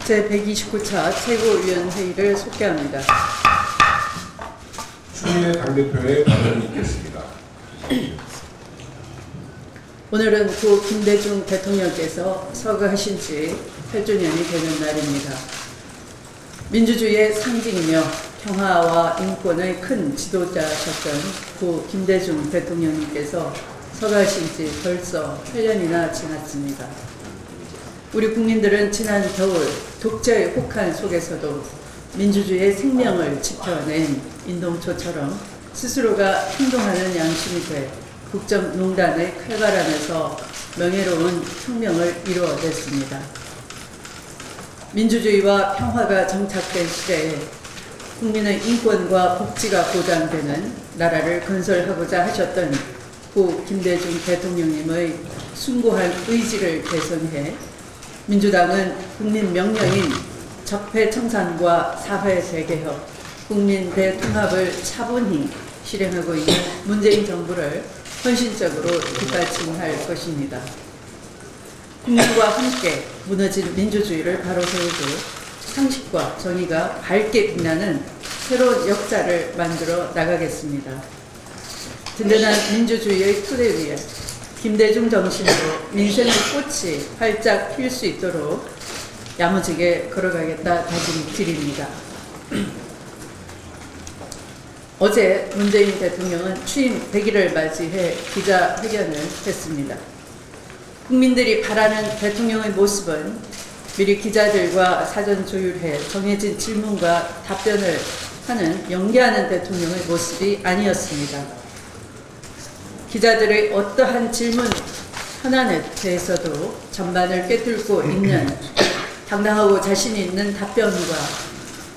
제129차 최고위원회의를 속개합니다. 추미애 당대표의 발언이 있겠습니다. 오늘은 고 김대중 대통령께서 서거하신 지 8주년이 되는 날입니다. 민주주의의 상징이며 평화와 인권의 큰 지도자셨던 고 김대중 대통령님께서 서거하신 지 벌써 8년이나 지났습니다. 우리 국민들은 지난 겨울 독재의 혹한 속에서도 민주주의의 생명을 지켜낸 인동초처럼 스스로가 행동하는 양심이 돼 국정농단의 칼바람에서 명예로운 혁명을 이루어냈습니다. 민주주의와 평화가 정착된 시대에 국민의 인권과 복지가 보장되는 나라를 건설하고자 하셨던 고 김대중 대통령님의 숭고한 의지를 개선해 민주당은 국민 명령인 적폐청산과 사회 재개혁, 국민 대통합을 차분히 실행하고 있는 문재인 정부를 헌신적으로 뒷받침할 것입니다. 국민과 함께 무너진 민주주의를 바로 세우고 상식과 정의가 밝게 빛나는 새로운 역사를 만들어 나가겠습니다. 든든한 민주주의의 토대 위에 김대중 정신으로 민생의 꽃이 활짝 필 수 있도록 야무지게 걸어가겠다 다짐드립니다. 어제 문재인 대통령은 취임 100일을 맞이해 기자회견을 했습니다. 국민들이 바라는 대통령의 모습은 미리 기자들과 사전 조율해 정해진 질문과 답변을 하는 연기하는 대통령의 모습이 아니었습니다. 기자들의 어떠한 질문 하나에 대해서도 전반을 꿰뚫고 있는 당당하고 자신 있는 답변과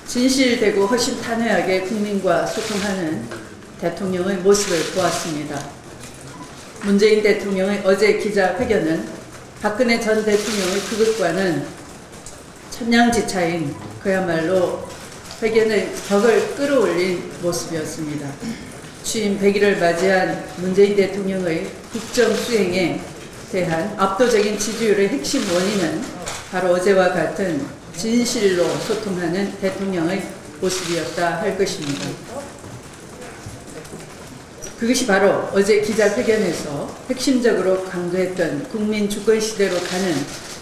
진실되고 허심탄회하게 국민과 소통하는 대통령의 모습을 보았습니다. 문재인 대통령의 어제 기자회견은 박근혜 전 대통령의 그것과는 천냥지차인 그야말로 회견의 벽을 끌어올린 모습이었습니다. 취임 100일을 맞이한 문재인 대통령의 국정 수행에 대한 압도적인 지지율의 핵심 원인은 바로 어제와 같은 진실로 소통하는 대통령의 모습이었다 할 것입니다. 그것이 바로 어제 기자회견에서 핵심적으로 강조했던 국민 주권 시대로 가는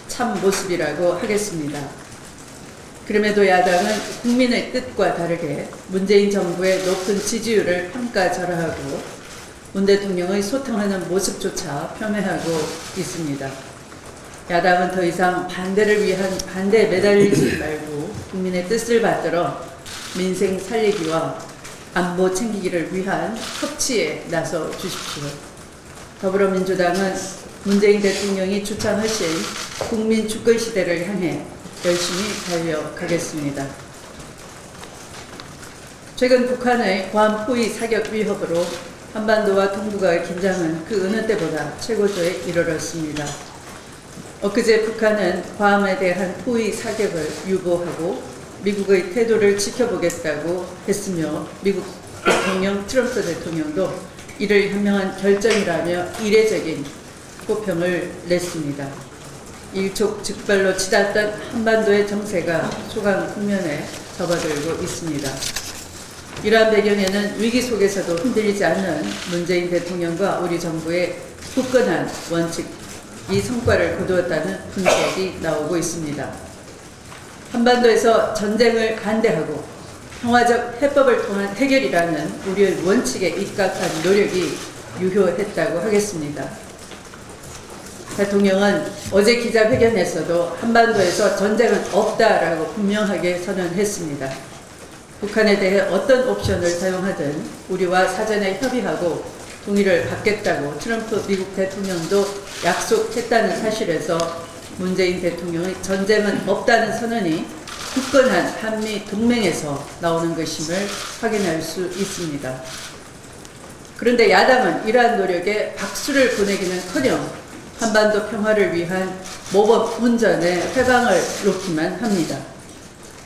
참 모습이라고 하겠습니다. 그럼에도 야당은 국민의 뜻과 다르게 문재인 정부의 높은 지지율을 평가절하하고 문 대통령의 소통하는 모습조차 폄훼하고 있습니다. 야당은 더 이상 반대를 위한 반대에 매달리지 말고 국민의 뜻을 받들어 민생 살리기와 안보 챙기기를 위한 협치에 나서 주십시오. 더불어민주당은 문재인 대통령이 주창하신 국민 주권 시대를 향해 열심히 달려가겠습니다. 최근 북한의 괌 포위 사격 위협으로 한반도와 동북아의 긴장은 그 어느 때보다 최고조에 이르렀습니다. 엊그제 북한은 괌에 대한 포위 사격을 유보하고 미국의 태도를 지켜보겠다고 했으며 미국 대통령 트럼프 대통령도 이를 현명한 결정이라며 이례적인 호평을 냈습니다. 일촉즉발로 치닫던 한반도의 정세가 소강 국면에 접어들고 있습니다. 이러한 배경에는 위기 속에서도 흔들리지 않는 문재인 대통령과 우리 정부의 굳건한 원칙, 이 성과를 거두었다는 분석이 나오고 있습니다. 한반도에서 전쟁을 반대하고 평화적 해법을 통한 해결이라는 우리의 원칙에 입각한 노력이 유효했다고 하겠습니다. 대통령은 어제 기자회견에서도 한반도에서 전쟁은 없다라고 분명하게 선언했습니다. 북한에 대해 어떤 옵션을 사용하든 우리와 사전에 협의하고 동의를 받겠다고 트럼프 미국 대통령도 약속했다는 사실에서 문재인 대통령의 전쟁은 없다는 선언이 굳건한 한미 동맹에서 나오는 것임을 확인할 수 있습니다. 그런데 야당은 이러한 노력에 박수를 보내기는커녕 한반도 평화를 위한 모범 운전에 회방을 놓기만 합니다.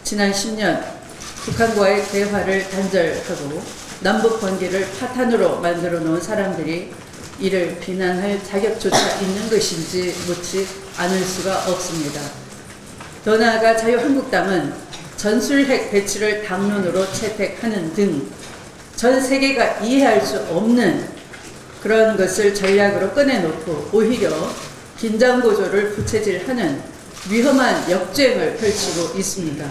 지난 10년 북한과의 대화를 단절하고 남북 관계를 파탄으로 만들어 놓은 사람들이 이를 비난할 자격조차 있는 것인지 묻지 않을 수가 없습니다. 더 나아가 자유한국당은 전술핵 배치를 당론으로 채택하는 등 전 세계가 이해할 수 없는 그런 것을 전략으로 꺼내놓고 오히려 긴장고조를 부채질하는 위험한 역주행을 펼치고 있습니다.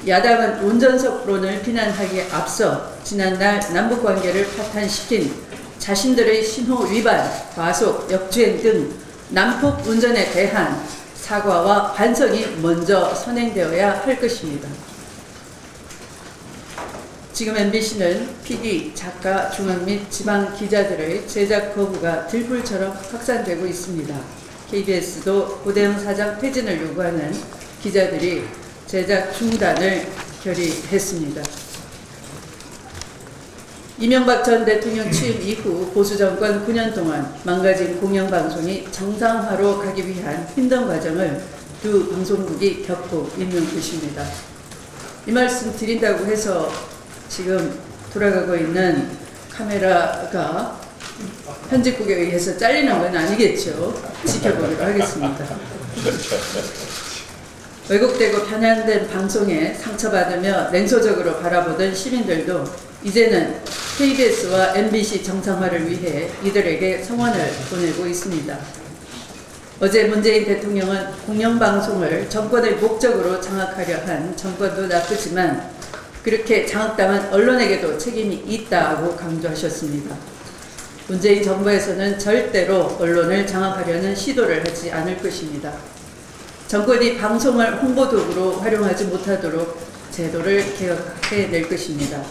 야당은 운전석론을 비난하기에 앞서 지난날 남북관계를 파탄시킨 자신들의 신호 위반, 과속, 역주행 등 난폭 운전에 대한 사과와 반성이 먼저 선행되어야 할 것입니다. 지금 MBC는 PD, 작가, 중앙 및 지방 기자들의 제작 거부가 들불처럼 확산되고 있습니다. KBS도 고대영 사장 퇴진을 요구하는 기자들이 제작 중단을 결의했습니다. 이명박 전 대통령 취임 이후 보수정권 9년 동안 망가진 공영방송이 정상화로 가기 위한 힘든 과정을 두 방송국이 겪고 있는 것입니다. 이 말씀 드린다고 해서 지금 돌아가고 있는 카메라가 편집국에 의해서 잘리는 건 아니겠죠. 지켜보기로 하겠습니다. 왜곡되고 편향된 방송에 상처받으며 냉소적으로 바라보던 시민들도 이제는 KBS와 MBC 정상화를 위해 이들에게 성원을 보내고 있습니다. 어제 문재인 대통령은 공영방송을 정권의 목적으로 장악하려 한 정권도 나쁘지만 그렇게 장악당한 언론에게도 책임이 있다고 강조하셨습니다. 문재인 정부에서는 절대로 언론을 장악하려는 시도를 하지 않을 것입니다. 정권이 방송을 홍보도구로 활용하지 못하도록 제도를 개혁해낼 것입니다.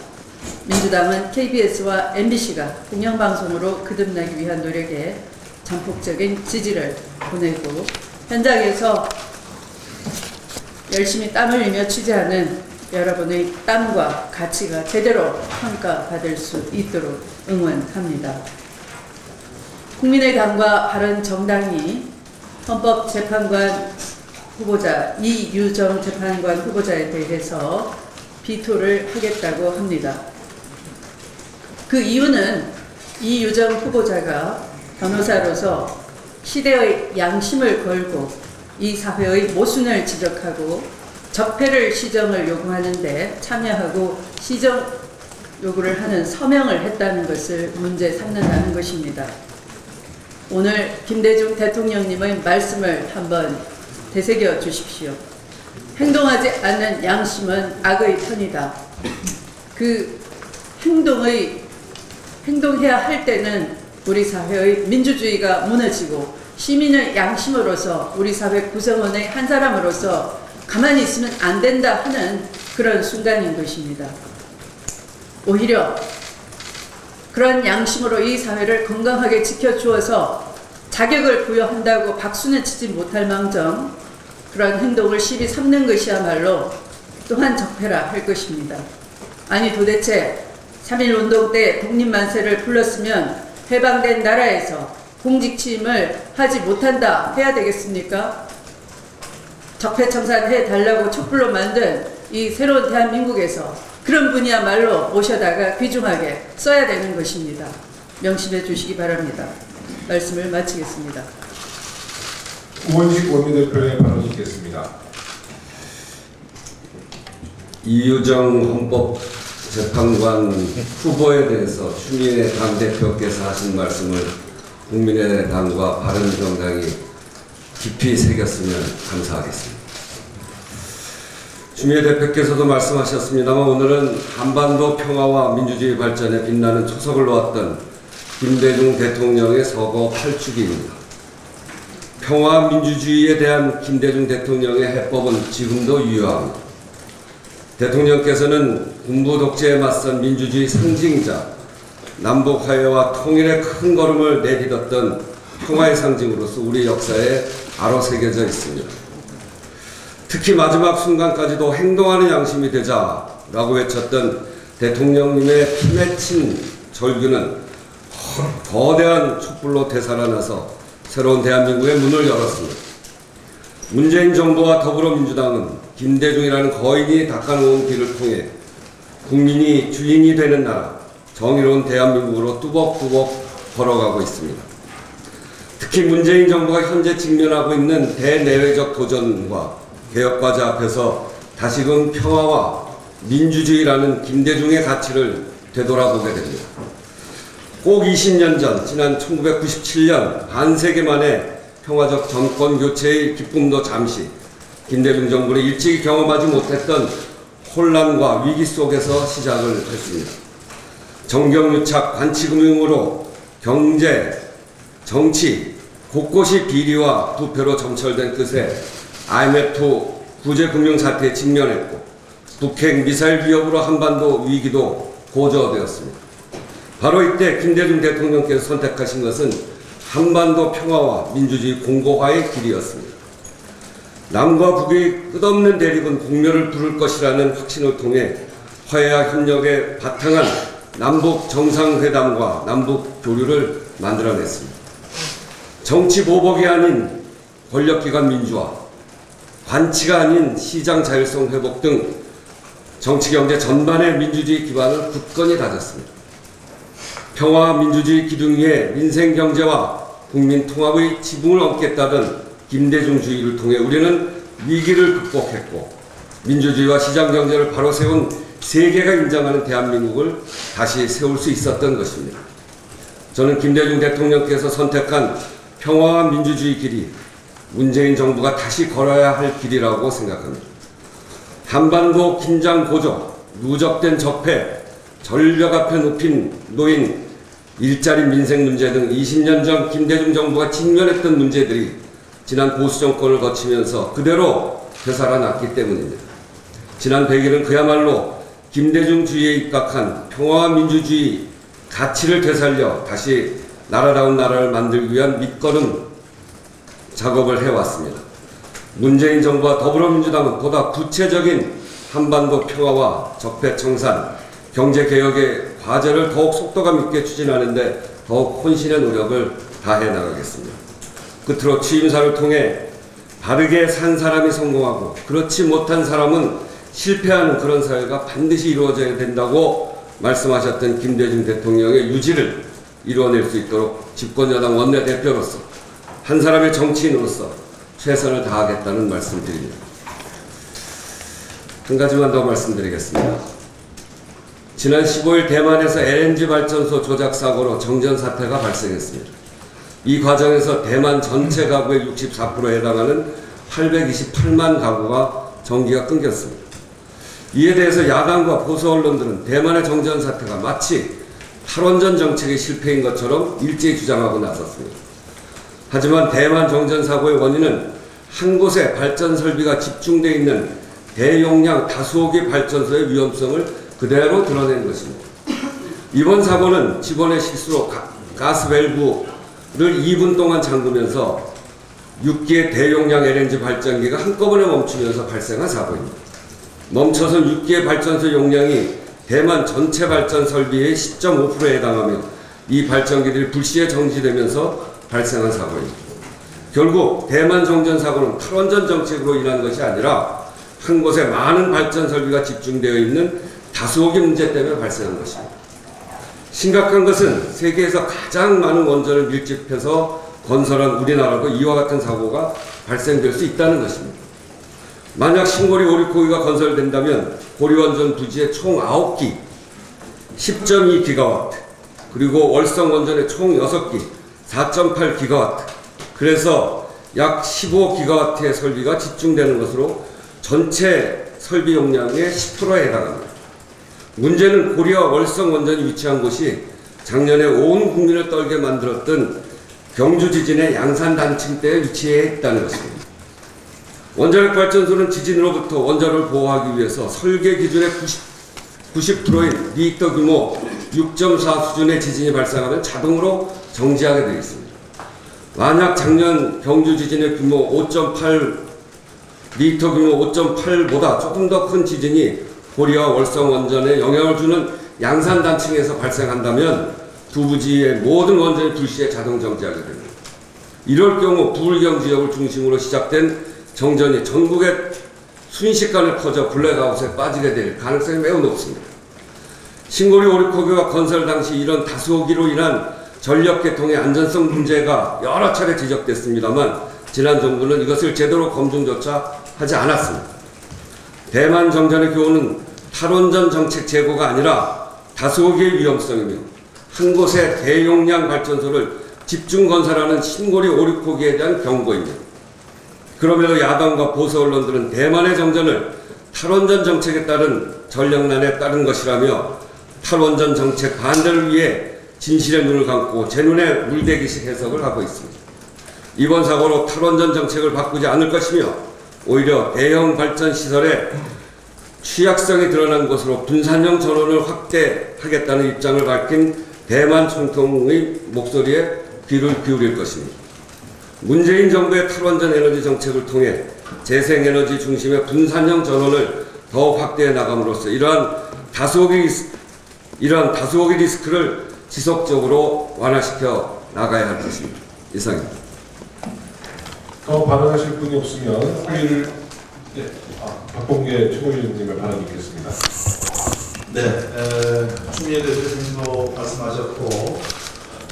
민주당은 KBS와 MBC가 공영방송으로 거듭나기 위한 노력에 전폭적인 지지를 보내고 현장에서 열심히 땀 흘리며 취재하는 여러분의 땀과 가치가 제대로 평가받을 수 있도록 응원합니다. 국민의당과 바른정당이 헌법재판관 후보자 이유정 재판관 후보자에 대해서 비토를 하겠다고 합니다. 그 이유는 이유정 후보자가 변호사로서 시대의 양심을 걸고 이 사회의 모순을 지적하고 적폐를 시정을 요구하는데 참여하고 시정 요구를 하는 서명을 했다는 것을 문제 삼는다는 것입니다. 오늘 김대중 대통령님의 말씀을 한번 되새겨 주십시오. 행동하지 않는 양심은 악의 편이다. 그 행동해야 할 때는 우리 사회의 민주주의가 무너지고 시민의 양심으로서 우리 사회 구성원의 한 사람으로서 가만히 있으면 안 된다 하는 그런 순간인 것입니다. 오히려 그런 양심으로 이 사회를 건강하게 지켜주어서 자격을 부여한다고 박수는 치지 못할 망정 그런 행동을 시비 삼는 것이야말로 또한 적폐라 할 것입니다. 아니 도대체 3.1운동 때 독립만세를 불렀으면 해방된 나라에서 공직 취임을 하지 못한다 해야 되겠습니까? 적폐청산해 달라고 촛불로 만든 이 새로운 대한민국에서 그런 분이야말로 모셔다가 귀중하게 써야 되는 것입니다. 명심해 주시기 바랍니다. 말씀을 마치겠습니다. 우원식 원내대표의 발언이 있겠습니다. 이유정 헌법재판관 후보에 대해서 추미애 당대표께서 하신 말씀을 국민의당과 바른정당이 깊이 새겼으면 감사하겠습니다. 추미애 대표께서도 말씀하셨습니다만 오늘은 한반도 평화와 민주주의 발전에 빛나는 초석을 놓았던 김대중 대통령의 서거 8주기입니다. 평화 민주주의에 대한 김대중 대통령의 해법은 지금도 유효합니다. 대통령께서는 군부 독재에 맞선 민주주의 상징자, 남북 화해와 통일의 큰 걸음을 내딛었던 평화의 상징으로서 우리 역사에 바로 새겨져 있습니다. 특히 마지막 순간까지도 행동하는 양심이 되자라고 외쳤던 대통령님의 피 맺힌 절규는 거대한 촛불로 되살아나서 새로운 대한민국의 문을 열었습니다. 문재인 정부와 더불어민주당은 김대중이라는 거인이 닦아놓은 길을 통해 국민이 주인이 되는 나라, 정의로운 대한민국으로 뚜벅뚜벅 걸어가고 있습니다. 특히 문재인 정부가 현재 직면하고 있는 대내외적 도전과 개혁과제 앞에서 다시금 평화와 민주주의라는 김대중의 가치를 되돌아보게 됩니다. 꼭 20년 전 지난 1997년 반세기 만에 평화적 정권 교체의 기쁨도 잠시 김대중 정부는 일찍이 경험하지 못했던 혼란과 위기 속에서 시작을 했습니다. 정경유착 관치금융으로 경제, 정치 곳곳이 비리와 부패로 점철된 끝에 IMF 구제금융 사태에 직면했고 북핵 미사일 위협으로 한반도 위기도 고조되었습니다. 바로 이때 김대중 대통령께서 선택하신 것은 한반도 평화와 민주주의 공고화의 길이었습니다. 남과 북의 끝없는 대립은 공멸을 부를 것이라는 확신을 통해 화해와 협력에 바탕한 남북 정상회담과 남북 교류를 만들어냈습니다. 정치 보복이 아닌 권력기관 민주화, 관치가 아닌 시장 자율성 회복 등 정치 경제 전반의 민주주의 기반을 굳건히 다졌습니다. 평화 민주주의 기둥 위에 민생 경제와 국민 통합의 지붕을 얹겠다던 김대중주의를 통해 우리는 위기를 극복했고 민주주의와 시장 경제를 바로 세운 세계가 인정하는 대한민국을 다시 세울 수 있었던 것입니다. 저는 김대중 대통령께서 선택한 평화와 민주주의 길이 문재인 정부가 다시 걸어야 할 길이라고 생각합니다. 한반도 긴장 고조, 누적된 적폐, 전력 앞에 놓인 일자리 민생 문제 등 20년 전 김대중 정부가 직면했던 문제들이 지난 보수 정권을 거치면서 그대로 되살아났기 때문입니다. 지난 100일은 그야말로 김대중주의에 입각한 평화와 민주주의 가치를 되살려 다시 나라다운 나라를 만들기 위한 밑거름 작업을 해왔습니다. 문재인 정부와 더불어민주당은 보다 구체적인 한반도 평화와 적폐 청산, 경제개혁의 과제를 더욱 속도감 있게 추진하는데 더욱 혼신의 노력을 다해 나가겠습니다. 끝으로 취임사를 통해 바르게 산 사람이 성공하고 그렇지 못한 사람은 실패하는 그런 사회가 반드시 이루어져야 된다고 말씀하셨던 김대중 대통령의 유지를 이루어낼 수 있도록 집권여당 원내대표로서 한 사람의 정치인으로서 최선을 다하겠다는 말씀드립니다. 한 가지만 더 말씀드리겠습니다. 지난 15일 대만에서 LNG 발전소 조작 사고로 정전 사태가 발생했습니다. 이 과정에서 대만 전체 가구의 64%에 해당하는 828만 가구가 전기가 끊겼습니다. 이에 대해서 야당과 보수 언론들은 대만의 정전 사태가 마치 탈원전 정책의 실패인 것처럼 일제히 주장하고 나섰습니다. 하지만 대만 정전 사고의 원인은 한 곳에 발전 설비가 집중되어 있는 대용량 다수호기 발전소의 위험성을 그대로 드러낸 것입니다. 이번 사고는 직원의 실수로 가스 밸브를 2분 동안 잠그면서 6기의 대용량 LNG 발전기가 한꺼번에 멈추면서 발생한 사고입니다. 멈춰선 6기의 발전소 용량이 대만 전체 발전 설비의 10.5%에 해당하며 이 발전기들이 불시에 정지되면서 발생한 사고입니다. 결국 대만 정전 사고는 탈원전 정책으로 인한 것이 아니라 한 곳에 많은 발전 설비가 집중되어 있는 다수호기 문제 때문에 발생한 것입니다. 심각한 것은 세계에서 가장 많은 원전을 밀집해서 건설한 우리나라도 이와 같은 사고가 발생될 수 있다는 것입니다. 만약 신고리 오리코기가 건설된다면 고리원전 부지에 총 9기, 10.2기가와트, 그리고 월성원전에 총 6기, 4.8기가와트, 그래서 약 15기가와트의 설비가 집중되는 것으로 전체 설비 용량의 10%에 해당합니다. 문제는 고리와 월성 원전이 위치한 곳이 작년에 온 국민을 떨게 만들었던 경주 지진의 양산 단층 때에 위치해 있다는 것입니다. 원자력 발전소는 지진으로부터 원자력을 보호하기 위해서 설계 기준의 90%인 리히터 규모 6.4 수준의 지진이 발생하면 자동으로 정지하게 되어 있습니다. 만약 작년 경주 지진의 규모 5.8 리히터 규모 5.8보다 조금 더 큰 지진이 고리와 월성 원전에 영향을 주는 양산 단층에서 발생한다면 두 부지의 모든 원전이 불시에 자동 정지하게 됩니다. 이럴 경우 부울경 지역을 중심으로 시작된 정전이 전국에 순식간에 퍼져 블랙아웃에 빠지게 될 가능성이 매우 높습니다. 신고리 오리코기와 건설 당시 이런 다수호기로 인한 전력 개통의 안전성 문제가 여러 차례 지적됐습니다만 지난 정부는 이것을 제대로 검증조차 하지 않았습니다. 대만 정전의 교훈은 탈원전 정책 제고가 아니라 다수호기의 위험성이며 한 곳에 대용량 발전소를 집중 건설하는 신고리 오리코기에 대한 경고입니다. 그럼에도 야당과 보수 언론들은 대만의 정전을 탈원전 정책에 따른 전력난에 따른 것이라며 탈원전 정책 반대를 위해 진실의 눈을 감고 제 눈에 물대기식 해석을 하고 있습니다. 이번 사고로 탈원전 정책을 바꾸지 않을 것이며 오히려 대형 발전 시설의 취약성이 드러난 것으로 분산형 전원을 확대하겠다는 입장을 밝힌 대만 총통의 목소리에 귀를 기울일 것입니다. 문재인 정부의 탈원전 에너지 정책을 통해 재생에너지 중심의 분산형 전원을 더욱 확대해 나감으로써 이러한 다수호기 리스크를 지속적으로 완화시켜 나가야 할 것입니다. 이상입니다. 더 발언하실 분이 없으면 회의를 박범계 최고위원님을 발언 듣겠습니다. 네, 추미애 대표님도 말씀하셨고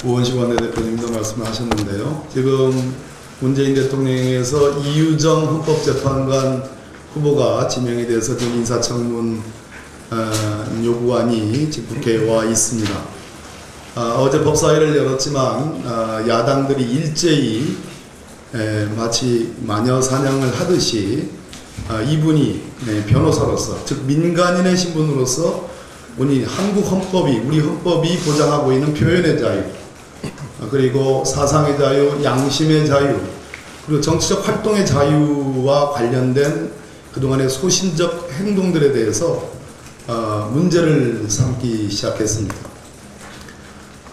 우원식 원내대표님도 말씀하셨는데요. 지금 문재인 대통령에서 이유정 헌법재판관 후보가 지명이 돼서 지금 인사청문 요구안이 지금 국회에 와 있습니다. 어제 법사위를 열었지만 야당들이 일제히 마치 마녀 사냥을 하듯이 이분이 변호사로서 즉 민간인의 신분으로서 우리 한국 헌법이 우리 헌법이 보장하고 있는 표현의 자유 그리고 사상의 자유, 양심의 자유 그리고 정치적 활동의 자유와 관련된 그동안의 소신적 행동들에 대해서 문제를 삼기 시작했습니다.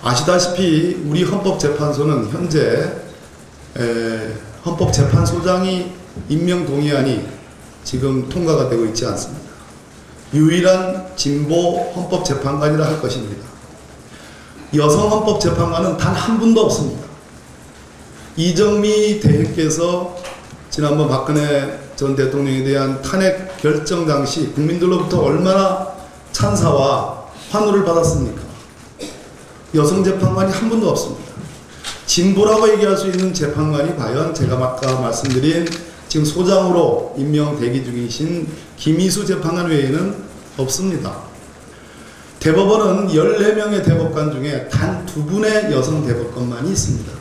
아시다시피 우리 헌법재판소는 현재 헌법재판소장이 임명 동의안이 지금 통과가 되고 있지 않습니다. 유일한 진보 헌법재판관이라 할 것입니다. 여성 헌법재판관은 단 한 분도 없습니다. 이정미 대행께서 지난번 박근혜 전 대통령에 대한 탄핵 결정 당시 국민들로부터 얼마나 찬사와 환호를 받았습니까? 여성 재판관이 한 분도 없습니다. 진보라고 얘기할 수 있는 재판관이 과연 제가 아까 말씀드린 지금 소장으로 임명 대기 중이신 김희수 재판관 외에는 없습니다. 대법원은 14명의 대법관 중에 단 2분의 여성 대법관만이 있습니다.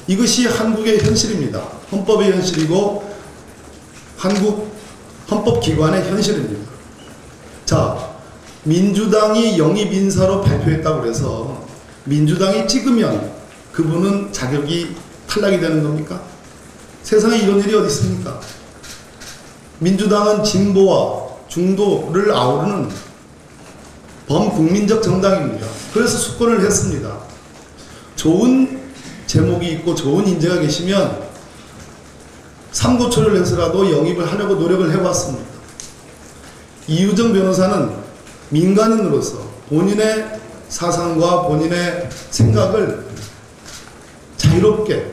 이것이 한국의 현실입니다. 헌법의 현실이고 한국 헌법기관의 현실입니다. 자, 민주당이 영입 인사로 발표했다고 해서 민주당이 찍으면 그분은 자격이 탈락이 되는 겁니까? 세상에 이런 일이 어디 있습니까? 민주당은 진보와 중도를 아우르는 범국민적 정당입니다. 그래서 수권을 했습니다. 좋은 제목이 있고 좋은 인재가 계시면 삼고초를 해서라도 영입을 하려고 노력을 해왔습니다. 이유정 변호사는 민간인으로서 본인의 사상과 본인의 생각을 자유롭게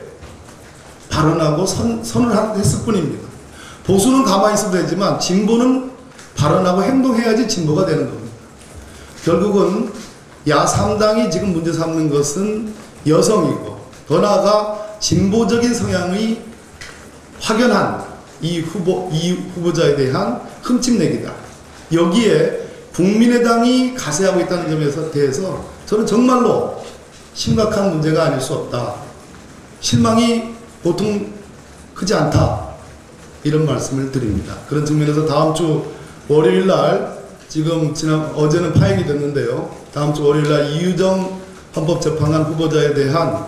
발언하고 선을 했을 뿐입니다. 보수는 가만히 있어도 되지만 진보는 발언하고 행동해야지 진보가 되는 겁니다. 결국은 야3당이 지금 문제 삼는 것은 여성이고 더 나아가 진보적인 성향의 확연한 이 후보자에 대한 흠집내기다. 여기에 국민의당이 가세하고 있다는 점에 대해서 저는 정말로 심각한 문제가 아닐 수 없다. 실망이 보통 크지 않다. 이런 말씀을 드립니다. 그런 측면에서 다음 주 월요일 날 지금 어제는 파행이 됐는데요. 다음 주 월요일 날 이유정 헌법재판관 후보자에 대한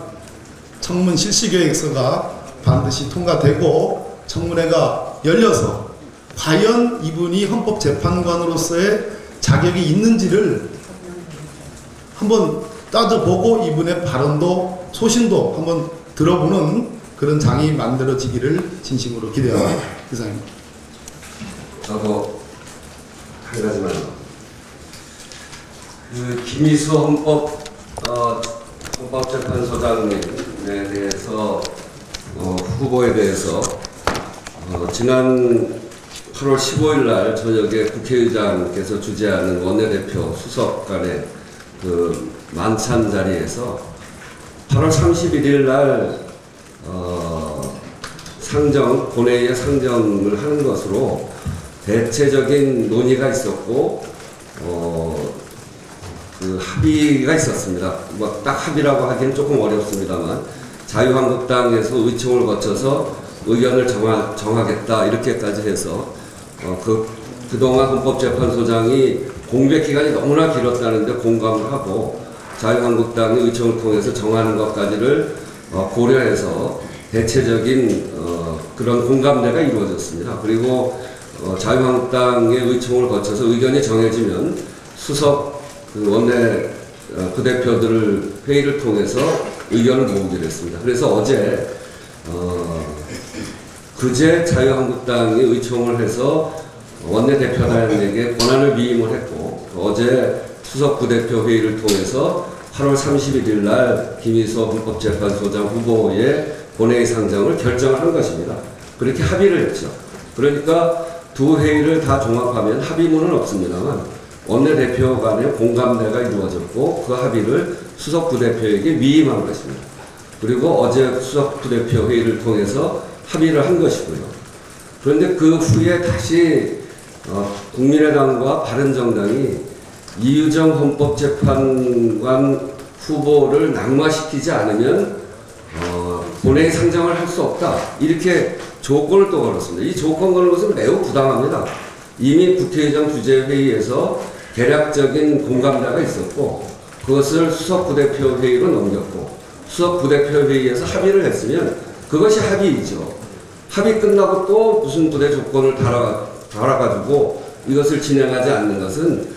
청문 실시계획서가 반드시 통과되고 청문회가 열려서 과연 이분이 헌법재판관으로서의 자격이 있는지를 한번 따져보고 이분의 발언도 소신도 한번 들어보는 그런 장이 만들어지기를 진심으로 기대합니다. 이상입니다. 저도 한 가지만 김희수 헌법재판소장에 대해서 후보에 대해서 지난 8월 15일 날 저녁에 국회의장께서 주재하는 원내대표 수석 간의 그 만찬 자리에서 8월 31일 날 본회의에 상정을 하는 것으로 대체적인 논의가 있었고 그 합의가 있었습니다. 뭐 딱 합의라고 하기는 조금 어렵습니다만 자유한국당에서 의총을 거쳐서 의견을 정하겠다 이렇게까지 해서 그동안 헌법재판소장이 공백 기간이 너무나 길었다는데 공감을 하고 자유한국당이 의총을 통해서 정하는 것까지를 고려해서 대체적인 그런 공감대가 이루어졌습니다. 그리고 자유한국당의 의총을 거쳐서 의견이 정해지면 수석 원내 부대표들을 회의를 통해서 의견을 모으기로 했습니다. 그래서 어제 그제 자유한국당이 의총을 해서 원내대표단에게 권한을 위임을 했고 어제 수석 부대표 회의를 통해서 8월 31일 날 김희수 헌법재판소장 후보의 본회의 상정을 결정을 한 것입니다. 그렇게 합의를 했죠. 그러니까 두 회의를 다 종합하면 합의문은 없습니다만 원내대표 간의 공감대가 이루어졌고 그 합의를 수석 부대표에게 위임한 것입니다. 그리고 어제 수석 부대표 회의를 통해서 합의를 한 것이고요. 그런데 그 후에 다시 국민의당과 바른정당이 이유정 헌법재판관 후보를 낙마시키지 않으면 본회의 상정을 할 수 없다. 이렇게 조건을 또 걸었습니다. 이 조건 거는 것은 매우 부당합니다. 이미 국회의장 주재회의에서 대략적인 공감대가 있었고 그것을 수석 부대표 회의로 넘겼고 수석 부대표 회의에서 합의를 했으면 그것이 합의이죠. 합의 끝나고 또 무슨 부대 조건을 달아가지고 이것을 진행하지 않는 것은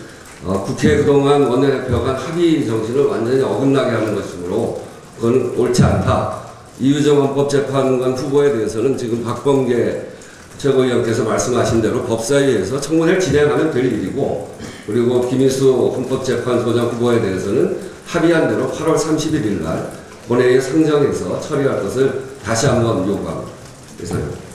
국회 그동안 원내대표가 합의 정신을 완전히 어긋나게 하는 것이므로 그건 옳지 않다. 이유정 헌법재판관 후보에 대해서는 지금 박범계 최고위원께서 말씀하신 대로 법사위에서 청문회를 진행하면 될 일이고 그리고 김희수 헌법재판소장 후보에 대해서는 합의한 대로 8월 31일 날 본회의에 상정해서 처리할 것을 다시 한번 요구합니다. 이상입니다.